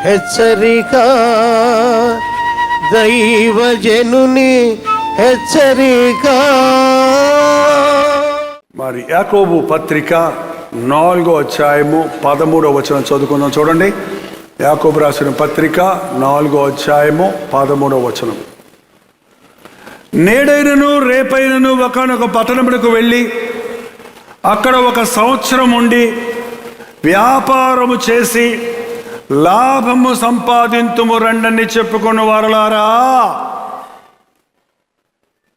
హెచ్చరిక, దైవజనుని హెచ్చరిక. మరి యాకోబు పత్రిక 4వ అధ్యాయము 13వ వచనం చదువుకుందాం. చూడండి, యాకోబు రాసిన పత్రిక 4వ అధ్యాయము 13వ వచనం. నేడైనను రేపైనను ఒకనొక పట్టణమునకు వెళ్ళి అక్కడ 1 సంవత్సరం ఉండి వ్యాపారము చేసి లాభము సంపాదింతుము రండని చెప్పుకుని వారలారా.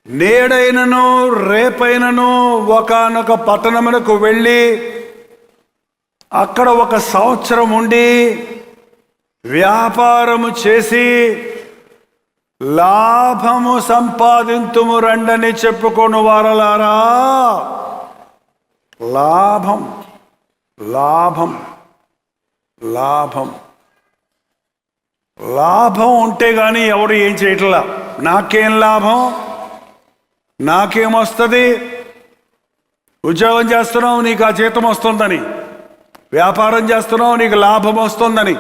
నేడైనను రేపైనను ఒకనొక పట్టణమునకు వెళ్ళి అక్కడ 1 సంవత్సరం ఉండి వ్యాపారము చేసి లాభము సంపాదింతుము రండని చెప్పుకొని వారలారా. లాభం లాభం లాభం లాభం ఉంటే కానీ ఎవరు ఏం చేయట్లా. నాకేం లాభం, నాకేమొస్తుంది? ఉద్యోగం చేస్తున్నావు, నీకు ఆ జీతం వస్తుందని. వ్యాపారం చేస్తున్నావు, నీకు లాభం వస్తుందని.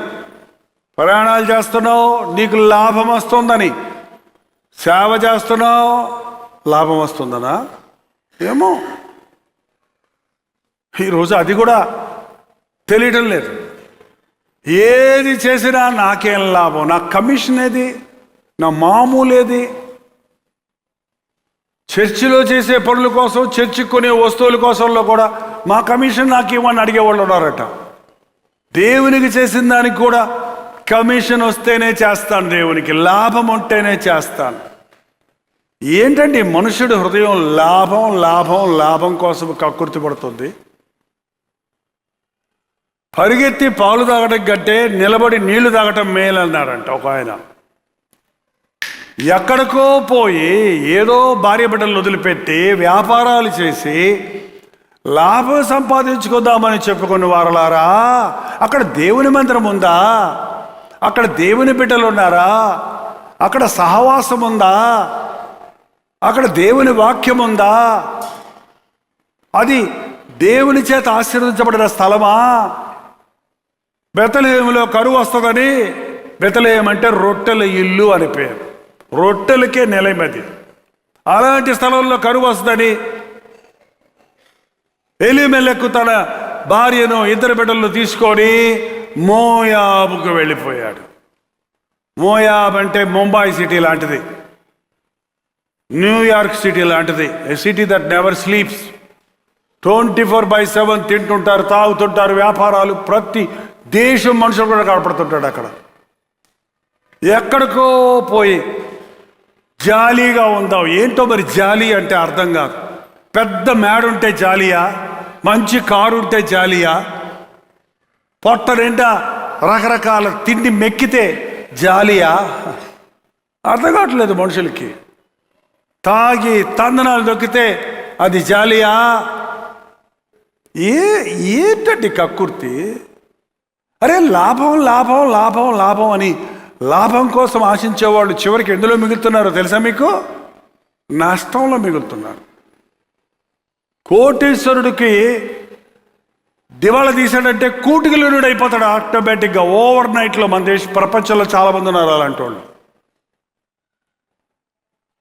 ప్రయాణాలు చేస్తున్నావు, నీకు లాభం వస్తుందని. సేవ చేస్తున్నావు, లాభం వస్తుందనా? ఏమో, ఈరోజు అది కూడా తెలియటం లేదు. ఏది చేసినా నాకేం లాభం, నా కమిషన్ ఏది, నా మామూలు ఏది? చర్చిలో చేసే పనుల కోసం, చర్చికి కొనే వస్తువుల కోసంలో కూడా మా కమిషన్ నాకు ఇవ్వని అడిగేవాళ్ళు ఉన్నారట. దేవునికి చేసిన దానికి కూడా కమిషన్ వస్తేనే చేస్తాను, దేవునికి లాభం ఉంటేనే చేస్తాను. ఏంటండి మనుషుడు హృదయం లాభం లాభం లాభం కోసం కక్కుర్తి పడుతుంది. పరిగెత్తి పాలు తాగటం కంటే నిలబడి నీళ్లు తాగటం మేలు అన్నారంట ఒక ఆయన. ఎక్కడికో పోయి ఏదో భార్య బిడ్డలు వదిలిపెట్టి వ్యాపారాలు చేసి లాభం సంపాదించుకుందామని చెప్పుకున్న వారలారా. అక్కడ దేవుని మందిరం ఉందా? అక్కడ దేవుని బిడ్డలు ఉన్నారా? అక్కడ సహవాసం ఉందా? అక్కడ దేవుని వాక్యం ఉందా? అది దేవుని చేత ఆశీర్వదించబడిన స్థలమా? బెతలెహేములో కరువు వస్తుందని, బెతలెహేము అంటే రొట్టెల ఇల్లు అని పేరు, రొట్టెలకే నిలయమది. అలాంటి స్థలంలో కరువు వస్తుందని ఎలీమెలెకు తన భార్యను 2 బిడ్డలను తీసుకొని మోయాబుకు వెళ్ళిపోయాడు. మోయాబ్ అంటే ముంబై సిటీ లాంటిది, న్యూయార్క్ సిటీ లాంటిది. ఏ సిటీ దట్ నెవర్ స్లీప్స్. 24/7 తింటుంటారు, తాగుతుంటారు, వ్యాపారాలు. ప్రతి దేశం మనుషులు కూడా కనపడుతుంటాడు అక్కడ. ఎక్కడికో పోయి జాలీగా ఉందాం. ఏంటో మరి జాలీ అంటే అర్థం కాదు. పెద్ద మేడ ఉంటే జాలియా? మంచి కారు ఉంటే జాలియా? పొట్ట నిండా రకరకాల తిండి మెక్కితే జాలియా? అర్థం కావట్లేదు మనుషులకి. తాగి తందనాలు దొక్కితే అది జాలియా? ఏంటండి కక్కుర్తి? అరే లాభం లాభం లాభం లాభం అని లాభం కోసం ఆశించేవాళ్ళు చివరికి ఎందులో మిగులుతున్నారో తెలుసా మీకు? నష్టంలో మిగులుతున్నారు. కోటీశ్వరుడికి దివాళా తీసాడంటే కూటికలునుడు అయిపోతాడు ఆటోమేటిక్గా, ఓవర్ నైట్లో. మన ప్రపంచంలో చాలామంది ఉన్నారు అలాంటి వాళ్ళు.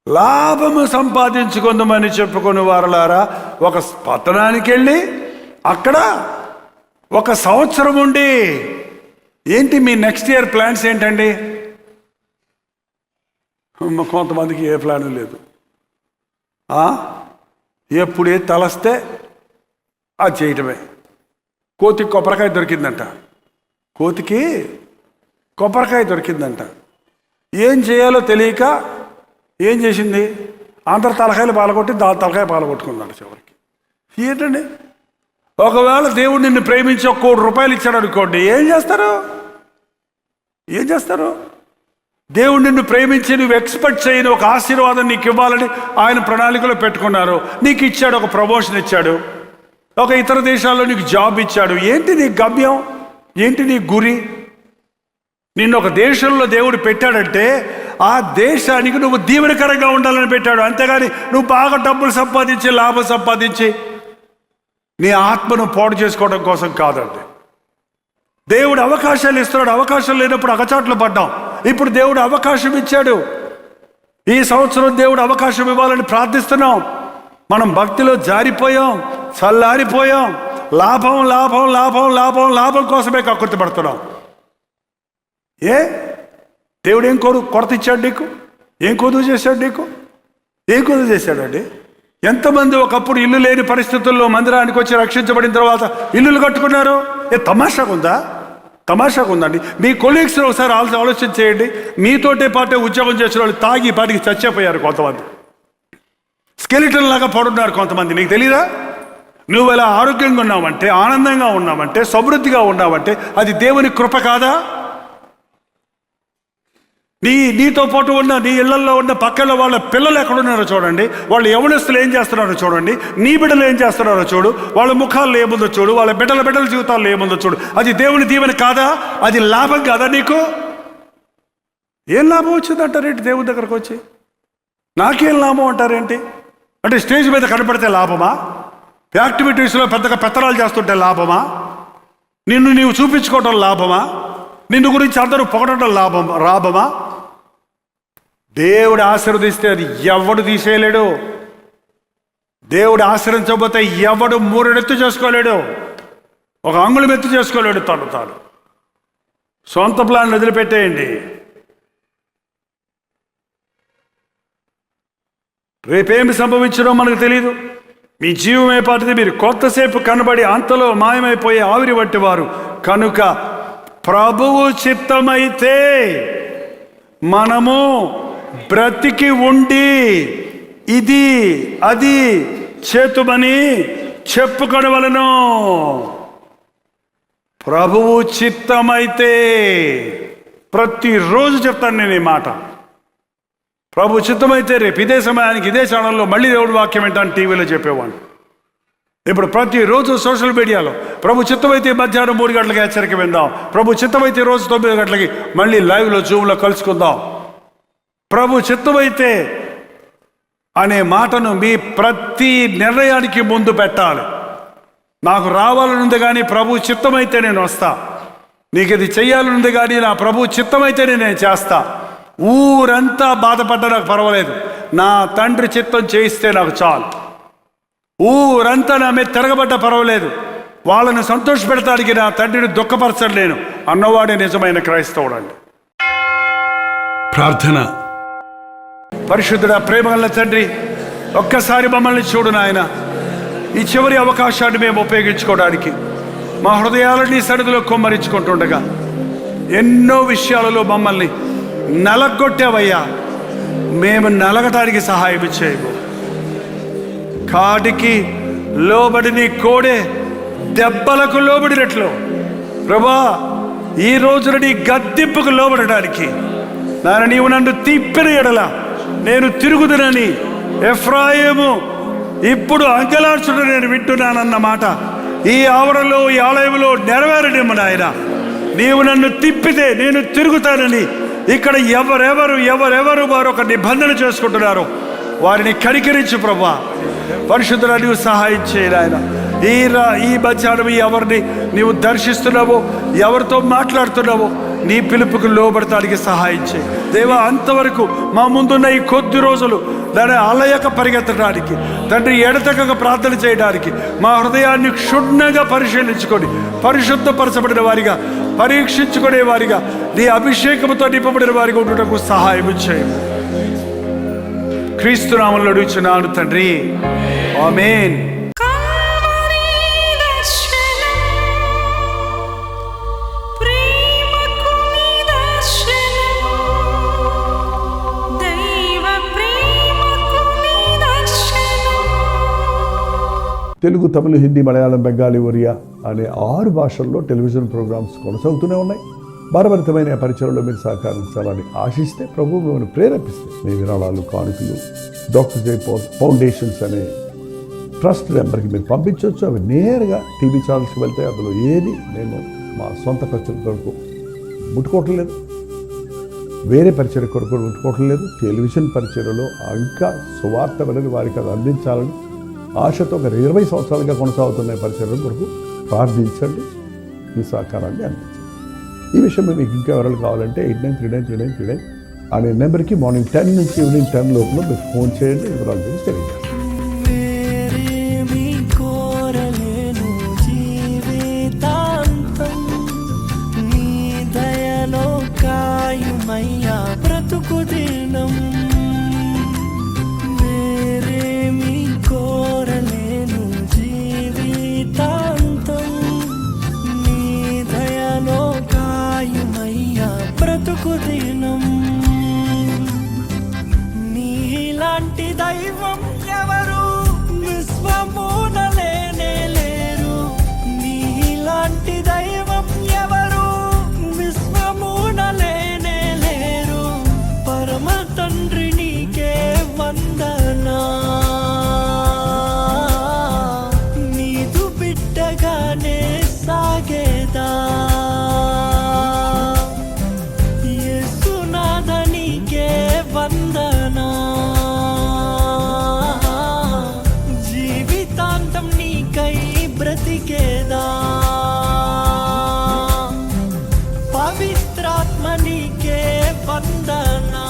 లాభము సంపాదించుకుందామని చెప్పుకుని వారలారా. 1 పట్టణానికి వెళ్ళి అక్కడ 1 సంవత్సరం ఉండి, ఏంటి మీ నెక్స్ట్ ఇయర్ ప్లాన్స్ ఏంటండి? కొంతమందికి ఏ ప్లాను లేదు. ఎప్పుడే తలస్తే అది చేయటమే. కోతికి కొబ్బరికాయ దొరికిందంట, కోతికి కొబ్బరికాయ దొరికిందంట. ఏం చేయాలో తెలియక ఏం చేసింది? అందరు తలకాయలు పాలగొట్టి దాని తలకాయ పాలగొట్టుకుందంట చివరికి. ఏంటండి, ఒకవేళ దేవుడు నిన్ను ప్రేమించి 1 కోటి రూపాయలు ఇచ్చాడు అనుకోండి, ఏం చేస్తారు? ఏం చేస్తారు? దేవుడు నిన్ను ప్రేమించి నువ్వు ఎక్స్పెక్ట్ చేయని ఒక ఆశీర్వాదం నీకు ఇవ్వాలని ఆయన ప్రణాళికలో పెట్టుకున్నారు. నీకు ఇచ్చాడు, ఒక ప్రమోషన్ ఇచ్చాడు, ఒక ఇతర దేశాల్లో నీకు జాబ్ ఇచ్చాడు. ఏంటి నీ గమ్యం? ఏంటి నీ గురి? నిన్ను ఒక దేశంలో దేవుడు పెట్టాడంటే ఆ దేశానికి నువ్వు దీవెనకరంగా ఉండాలని పెట్టాడు. అంతేగాని నువ్వు బాగా డబ్బులు సంపాదించి లాభం సంపాదించి నీ ఆత్మను పాడు చేసుకోవడం కోసం కాదండి. దేవుడు అవకాశాలు ఇస్తున్నాడు. అవకాశం లేనప్పుడు అగచాట్లు పడ్డాం. ఇప్పుడు దేవుడు అవకాశం ఇచ్చాడు. ఈ సంవత్సరం దేవుడు అవకాశం ఇవ్వాలని ప్రార్థిస్తున్నాం. మనం భక్తిలో జారిపోయాం, చల్లారిపోయాం. లాభం లాభం లాభం లాభం లాభం కోసమే కక్కుర్తి పడుతున్నాం. దేవుడు ఏం కొరత ఇచ్చాడు నీకు? ఏం కొదువు చేశాడు నీకు? ఏం కొదువు చేశాడండి? ఎంతమంది ఒకప్పుడు ఇల్లు లేని పరిస్థితుల్లో మందిరానికి వచ్చి రక్షించబడిన తర్వాత ఇల్లులు కట్టుకున్నారు? తమాషాగా ఉందండి. మీ కొలీగ్స్ ఒకసారి ఆలోచన చేయండి. మీతోటే పాటే ఉద్యోగం చేసిన వాళ్ళు తాగి పాటికి చచ్చిపోయారు కొంతమంది. స్కెలిటన్ లాగా పడున్నారు కొంతమంది. నీకు తెలీదా? నువ్వు ఎలా ఆరోగ్యంగా ఉన్నావంటే, ఆనందంగా ఉన్నావంటే, సమృద్ధిగా ఉన్నావంటే అది దేవుని కృప కాదా? నీతో పాటు ఉన్న నీ ఇళ్లలో ఉన్న పక్కన వాళ్ళ పిల్లలు ఎక్కడున్నారో చూడండి. వాళ్ళు యవనస్తులు ఏం చేస్తున్నారో చూడండి. నీ బిడ్డలు ఏం చేస్తున్నారో చూడు. వాళ్ళ ముఖాల్లో ఏముందో చూడు. వాళ్ళ బిడ్డల జీవితాల్లో ఏముందో చూడు. అది దేవుని దీవెన కాదా? అది లాభం కాదా నీకు? ఏం లాభం వచ్చిందంటారేంటి దేవుని దగ్గరకు వచ్చి? నాకేం లాభం అంటారేంటి? అంటే స్టేజ్ మీద కనపడితే లాభమా? యాక్టివిటీస్లో పెద్దగా పెత్తనాలు చేస్తుంటే లాభమా? నిన్ను నీవు చూపించుకోవడం లాభమా? నిన్ను గురించి అందరూ పొగడటం లాభమా? దేవుడు ఆశీర్వదిస్తే అది ఎవడు తీసేయలేడు. దేవుడు ఆశీర్వదించకపోతే ఎవడు మూరెడెత్తు చేసుకోలేడు. ఒక అంగుళం ఎత్తు చేసుకోలేడు తాను. సొంత ప్లాన్ వదిలిపెట్టేయండి. రేపేమి సంభవించడో మనకు తెలియదు. మీ జీవమే పాటిది. మీరు కొంతసేపు కనబడి అంతలో మాయమైపోయే ఆవిరి వంటి వారు కనుక ప్రభువు చిత్తమైతే మనము బ్రతికి ఉండి ఇది అది చేతుమని చెప్పుకొనవలెను. ప్రభువు చిత్తమైతే ప్రతిరోజు చెప్తాను నేను ఈ మాట. ప్రభు చిత్తమైతే రేపు ఇదే సమయానికి ఇదే ఛానల్లో మళ్ళీ దేవుడి వాక్యం ఏంటని టీవీలో చెప్పేవాడు. ఇప్పుడు ప్రతిరోజు సోషల్ మీడియాలో ప్రభు చిత్తమైతే మధ్యాహ్నం 3 గంటలకి హెచ్చరిక విందాం. ప్రభు చిత్తమైతే రోజు 9 గంటలకి మళ్ళీ లైవ్లో జూమ్లో కలుసుకుందాం. ప్రభు చిత్తమైతే అనే మాటను మీ ప్రతి నిర్ణయానికి ముందు పెట్టాలి. నాకు రావాలనుంది కానీ ప్రభు చిత్తమైతే నేను వస్తా. నీకు ఇది చెయ్యాలనుంది కానీ నా ప్రభు చిత్తమైతే నేను చేస్తా. ఊరంతా బాధపడ్డా నాకు పర్వాలేదు. నా తండ్రి చిత్తం చేయిస్తే నాకు చాలు. ఊరంతా నా మీద తిరగబడ్డా పర్వాలేదు. వాళ్ళని సంతోషపెడతానికి నా తండ్రిని దుఃఖపరచలేను అన్నవాడే నిజమైన క్రైస్తవుడు అండి. ప్రార్థన. పరిశుద్ధుడా, ప్రేమగల తండ్రి, ఒక్కసారి మమ్మల్ని చూడు నాయన. ఈ చివరి అవకాశాన్ని మేము ఉపయోగించుకోవడానికి మా హృదయాలని సరిధిలో కొమ్మరించుకుంటుండగా ఎన్నో విషయాలలో మమ్మల్ని నలగొట్టావయ్యా. మేము నలగటానికి సహాయం చేయము. కాటికి లోబడిని కోడే దెబ్బలకు లోబడినట్లు ప్రభా ఈ రోజున నీ గద్దింపుకు లోబడడానికి నాన్న నీవు నన్ను తిప్పిన ఎడల నేను తిరుగుదునని ఎఫ్రాయిము ఇప్పుడు అంగలార్చుట నేను వింటున్నానన్న మాట ఈ ఆవరణలో ఈ ఆలయంలో నెరవేరడేమో నాయన. నీవు నన్ను తిప్పితే నేను తిరుగుతానని ఇక్కడ ఎవరెవరు వారు ఒక నిబంధన చేసుకుంటున్నారో వారిని కనికరించు ప్రభా. పరిశుద్ధుడా, నీవు సహాయం చేయాలి ఆయన. ఈ మధ్యాహ్నం ఎవరిని నీవు దర్శిస్తున్నావో, ఎవరితో మాట్లాడుతున్నావో నీ పిలుపుకు లోబడటానికి సహాయం చేయి దేవా. అంతవరకు మా ముందున్న ఈ కొద్ది రోజులు దాన్ని అలయక పరిగెత్తడానికి తండ్రి, ఎడతెగక ప్రార్థన చేయడానికి మా హృదయాన్ని క్షుణ్ణంగా పరిశీలించుకొని పరిశుద్ధపరచబడిన వారిగా, పరీక్షించుకునే వారిగా, నీ అభిషేకంతో నింపబడిన వారిగా ఉండటకు సహాయం చేయి. క్రీస్తు నామములో అడుగుచున్నాను తండ్రి, ఆమేన్. తెలుగు, తమిళ, హిందీ, మలయాళం, బెంగాలీ, ఒరియా అనే 6 భాషల్లో టెలివిజన్ ప్రోగ్రామ్స్ కొనసాగుతూనే ఉన్నాయి. భారభరితమైన పరిచయంలో మీరు సహకరించాలని ఆశిస్తే ప్రభువు మిమ్మల్ని ప్రేరేపిస్తే మీ విరాళాలు, కానుకలు డాక్టర్ జై ఫౌండేషన్స్ అనే ట్రస్ట్ నెంబర్కి మీరు పంపించవచ్చు. అవి నేరుగా టీవీ ఛానల్స్కి వెళ్తే అందులో ఏది మేము మా సొంత ఖర్చుల కొరకు ముట్టుకోవటం లేదు, వేరే పరిచయ కొరకు ముట్టుకోవటం లేదు. టెలివిజన్ పరిచయలో ఇంకా సువార్త అనేది వారికి అది అందించాలని ఆశతో ఒక 20 సంవత్సరాలుగా కొనసాగుతున్న పరిచయం కొరకు ప్రార్థించండి. మీ సహకారాన్ని అందించండి. ఈ విషయంలో మీకు ఇంకా వివరాలు కావాలంటే 89393939 అనే నెంబర్కి మార్నింగ్ 10 నుంచి ఈవినింగ్ 10 లోపల మీరు ఫోన్ చేయండి, వివరాల గురించి తెలియజేస్తాను. వేరేమీ కోరలేను జీవితాంతం, నీ దయలో కాయుమయ్యా బ్రతుకు దినం. వేరేమీ కోరలేను జీవితాంతం, నీ దయలో కాయుమయ్యా బ్రతుకు దినం. నీలాంటి దైవం ఎవరు విశ్వమున లేనే లేరు, నీలాంటి దైవం ఎవరు విశ్వమున లేనే లేరు. పరమ తండ్రి నీకే వందనా, నీదు బిడ్డగానే సాగేదా. యేసునాథ నీకే వందనా, జీవితాంతం నీకై బ్రతికేదా. పవిత్రాత్మ నీకే వందనా.